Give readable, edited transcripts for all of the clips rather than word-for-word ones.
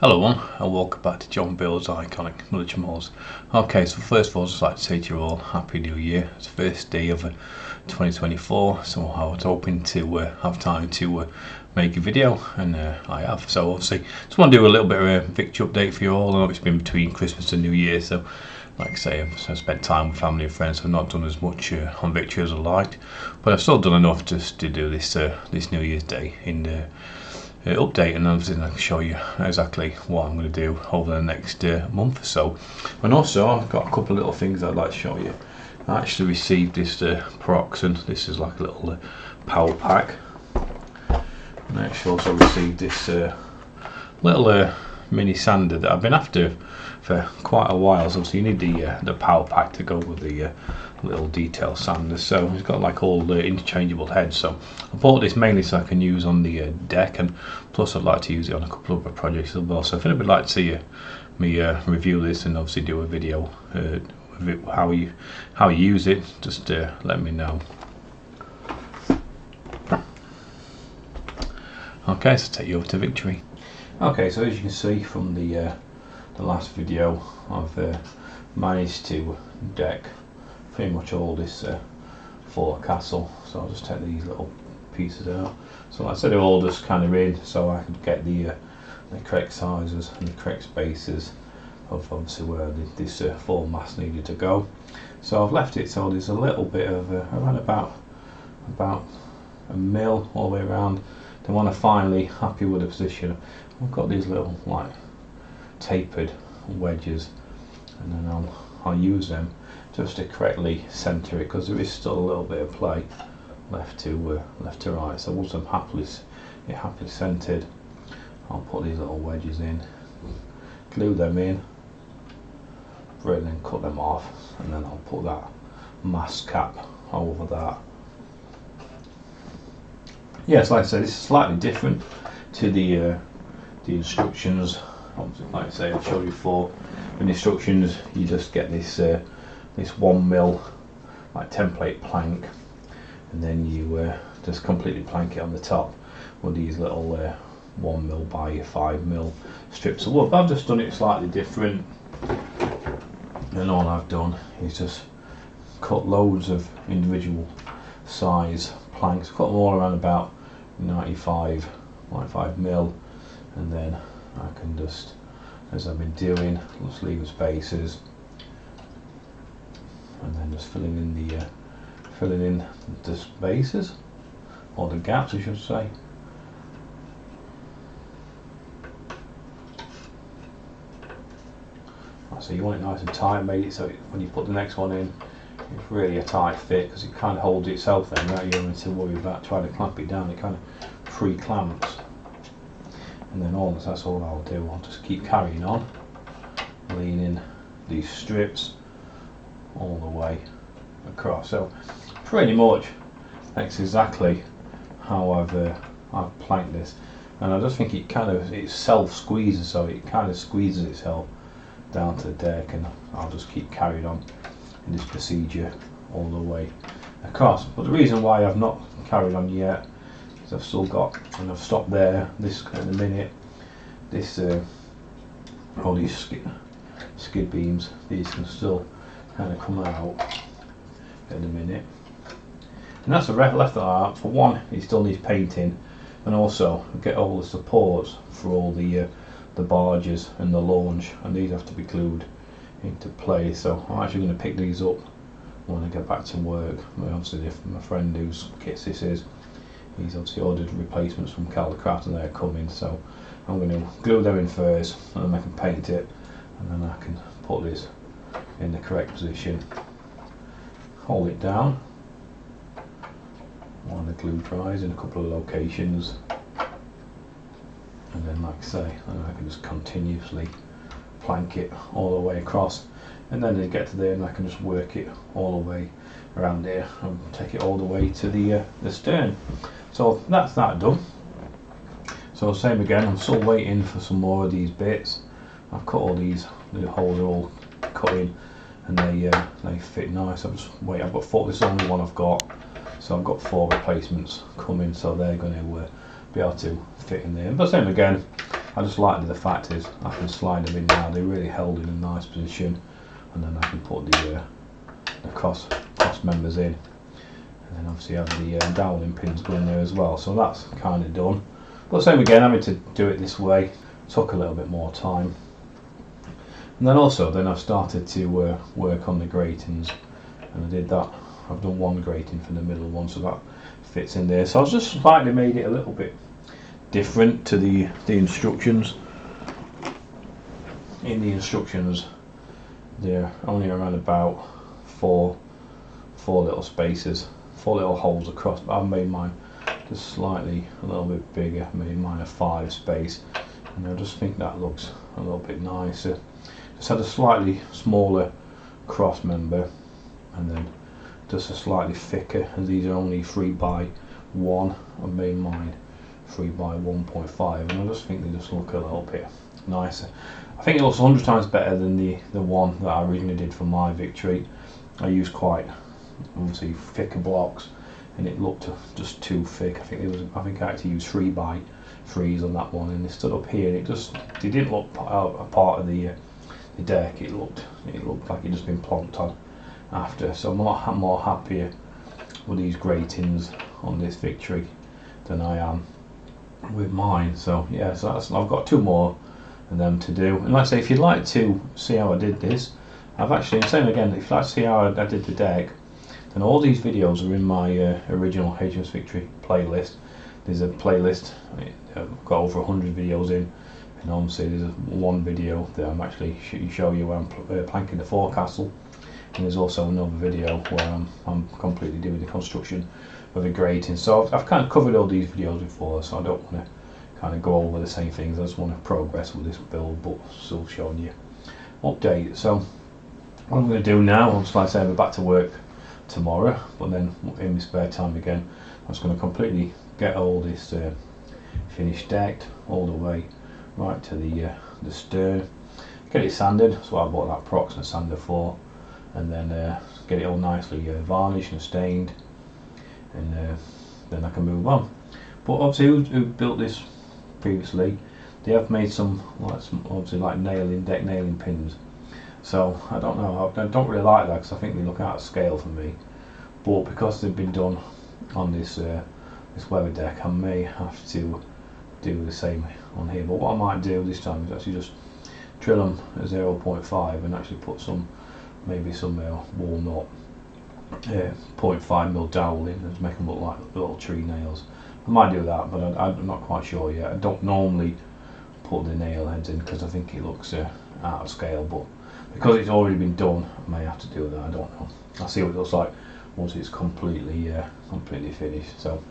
Hello everyone, and welcome back to John Bill's Iconic HMS. Okay, so first of all, I'd just like to say to you all, Happy New Year. It's the first day of 2024, so I was hoping to have time to make a video, and I have. So obviously, just want to do a little bit of a victory update for you all. I know it's been between Christmas and New Year, so like I say, I've spent time with family and friends. I've not done as much on victory as I liked, but I've still done enough just to do this New Year's Day in update, and obviously I can show you exactly what I'm going to do over the next month or so. And also I've got a couple of little things I'd like to show you. I actually received this Prox, and this is like a little power pack, and I actually also received this little mini sander that I've been after for quite a while. So obviously you need the power pack to go with the little detail sander, so it's got like all the interchangeable heads. So I bought this mainly so I can use on the deck, and plus I'd like to use it on a couple of other projects as well. So if anybody would like to see me review this and obviously do a video of it, how you use it, just let me know. Okay, so take you over to Victory. Okay, so as you can see from the last video, I've managed to deck pretty much all this forecastle. So I'll just take these little pieces out. So like I said, they're all just kind of in, so I could get the correct sizes and the correct spaces of obviously where this foremast needed to go. So I've left it so there's a little bit of around about a mil all the way around. Then when I'm finally happy with the position, I've got these little like tapered wedges, and then I'll use them just to correctly centre it, because there is still a little bit of play left to right. So once I'm happily centred, I'll put these little wedges in, glue them in, and then cut them off, and then I'll put that mast cap over that. Yes, like I said, this is slightly different to the instructions. Like I say, I've showed you before. In the instructions, you just get this this 1 mil like template plank, and then you just completely plank it on the top with these little 1 mil by 5 mil strips of wood. But I've just done it slightly different, and all I've done is just cut loads of individual size planks, cut them all around about 95 mil, and then I can just, as I've been doing, just leave the spaces, and then just filling in the spaces, or the gaps I should say. So you want it nice and tight, made it so when you put the next one in, it's really a tight fit, because it kind of holds itself then, without you having to worry about trying to clamp it down. It kind of pre-clamps. And then that's all I'll do. I'll just keep carrying on, leaning these strips all the way across. So pretty much that's exactly how I've planked this, and I just think it self squeezes, so it kind of squeezes itself down to the deck, and I'll just keep carrying on in this procedure all the way across. But the reason why I've not carried on yet, I've still got, and I've stopped there this in a minute, this all these skid beams, these can still kind of come out in a minute, and that's the left that out. For one, it still needs painting, and also get all the supports for all the barges and the launch, and these have to be glued into place. So I'm actually going to pick these up when I get back to work. Obviously, if my friend whose kits this is, he's obviously ordered replacements from Caldercraft, and they're coming, so I'm going to glue them in first, and then I can paint it, and then I can put this in the correct position, hold it down while the glue dries in a couple of locations, and then like I say, I can just continuously plank it all the way across, and then to get to there, and I can just work it all the way around there and take it all the way to the stern. So that's that done. So same again, I'm still waiting for some more of these bits. I've cut all these, the holes are all cut in, and they fit nice. I've got 4, this is the only one I've got, so I've got 4 replacements coming, so they're going to be able to fit in there. But same again, I just like the fact is I can slide them in now. They're really held in a nice position, and then I can put the cross members in, and then obviously have the doweling pins going there as well. So that's kind of done. But same again, having to do it this way took a little bit more time. And then also I've started to work on the gratings, and I did that. I've done one grating for the middle one, so that fits in there. So I just slightly made it a little bit different to the instructions. In the instructions, they're only around about four little spaces, 4 little holes across, but I've made mine just slightly a little bit bigger, made mine a 5 space, and I just think that looks a little bit nicer. Just had a slightly smaller cross member, and then just a slightly thicker, and these are only 3x1. I made mine 3x1.5, and I just think they just look a little bit nicer. I think it looks 100 times better than the one that I originally did for my Victory. I used quite obviously thicker blocks, and it looked just too thick. I think I actually used 3x3s on that one, and they stood up here, and they didn't look a part of the deck. It looked like it just been plonked on after. So I'm more happier with these gratings on this Victory than I am with mine. So yeah, so I've got 2 more of them to do. And like I say, if you'd like to see how I did this, I've actually, saying again, if you'd like to see how I did the deck, then all these videos are in my original HMS Victory playlist. There's a playlist, I've got over 100 videos in, and obviously there's one video that I'm actually show you where I'm planking the forecastle, and there's also another video where I'm completely doing the construction of the grating. So I've kind of covered all these videos before, so I don't want to kind of go over the same things. I just want to progress with this build, but still showing you update. So what I'm going to do now, just like I say, I'll be back to work tomorrow, but then in my spare time again, I'm just going to completely get all this finished decked all the way right to the stern, get it sanded. That's what I bought that Proxima sander for, and then get it all nicely varnished and stained, and then I can move on. But obviously who built this previously, they have made some obviously like deck nailing pins. So I don't know, I don't really like that because I think they look out of scale for me. But because they've been done on this weather deck, I may have to do the same on here. But what I might do this time is actually just drill them at 0.5 and actually put maybe some walnut 0.5mm dowel in and make them look like little tree nails. I might do that, but I'm not quite sure yet. I don't normally put the nail heads in because I think it looks out of scale, but because it's already been done, I may have to do that. I don't know. I'll see what it looks like once it's completely finished. So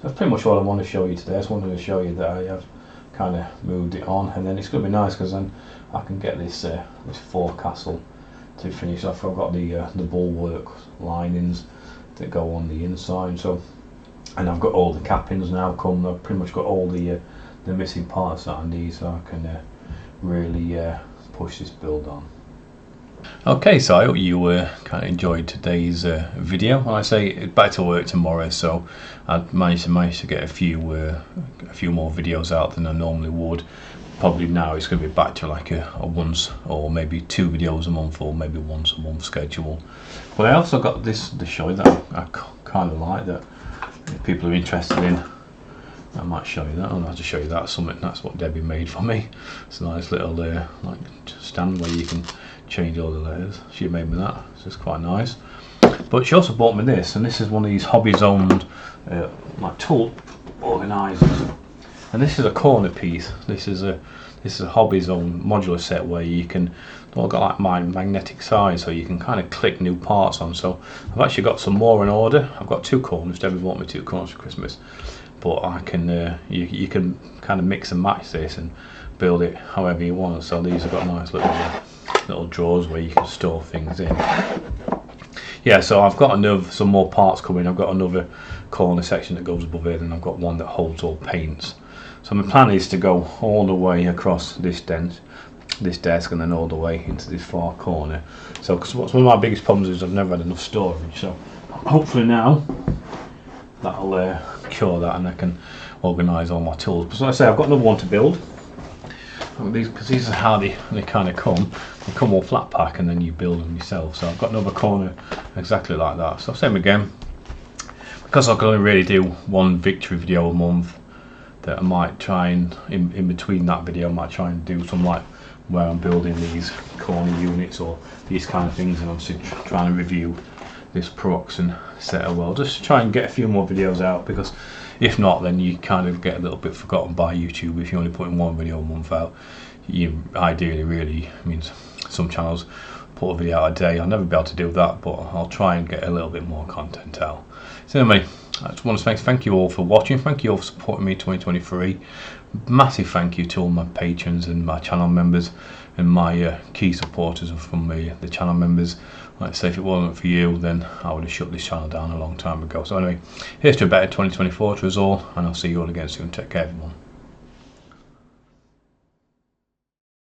that's pretty much all I want to show you today. I just wanted to show you that I have kind of moved it on, and then it's going to be nice because then I can get this forecastle to finish off. I've got the bulwark linings that go on the inside, so, and I've got all the cappings now come. I've pretty much got all the missing parts that I need, so I can really push this build on. Okay, so I hope you kind of enjoyed today's video. Like I say, back to work tomorrow, so I managed to get a few more videos out than I normally would. Probably now it's going to be back to like a once or maybe 2 videos a month, or maybe once a month schedule. But I also got this to show you that I kind of like, that if people are interested in, I might show you that. I'll have to show you that. That's what Debbie made for me. It's a nice little like stand where you can change all the layers. She made me that, so it's quite nice. But she also bought me this, and this is one of these hobbies owned like tool organisers, and this is a corner piece. This is a hobbies owned modular set where you can all got like my magnetic side, so you can kind of click new parts on. So I've actually got some more in order. I've got 2 corners. Debbie bought me 2 corners for Christmas, but I can you can kind of mix and match this and build it however you want. So these have got nice little drawers where you can store things in. Yeah, so I've got some more parts coming. I've got another corner section that goes above it, and I've got one that holds all paints. So my plan is to go all the way across this desk and then all the way into this far corner. So, because one of my biggest problems is I've never had enough storage. So hopefully now that'll cure that, and I can organise all my tools. But like I say, I've got another one to build. because these are how they kind of come. They come all flat pack and then you build them yourself. So I've got another corner exactly like that. So same again, because I can only really do one victory video a month, that I might try and in between that video I might try and do some like where I'm building these corner units or these kind of things, and obviously trying to review this Prox and set as well, just to try and get a few more videos out, because if not then you kind of get a little bit forgotten by YouTube if you're only putting one video a month out. You ideally, really, I mean, some channels put a video out a day. I'll never be able to do that, but I'll try and get a little bit more content out. So anyway, I just want to thank you all for watching. Thank you all for supporting me 2023. Massive thank you to all my patrons and my channel members and my key supporters from the channel members. Like I say, if it wasn't for you, then I would have shut this channel down a long time ago. So anyway, here's to a better 2024 to us all, and I'll see you all again soon. Take care, everyone.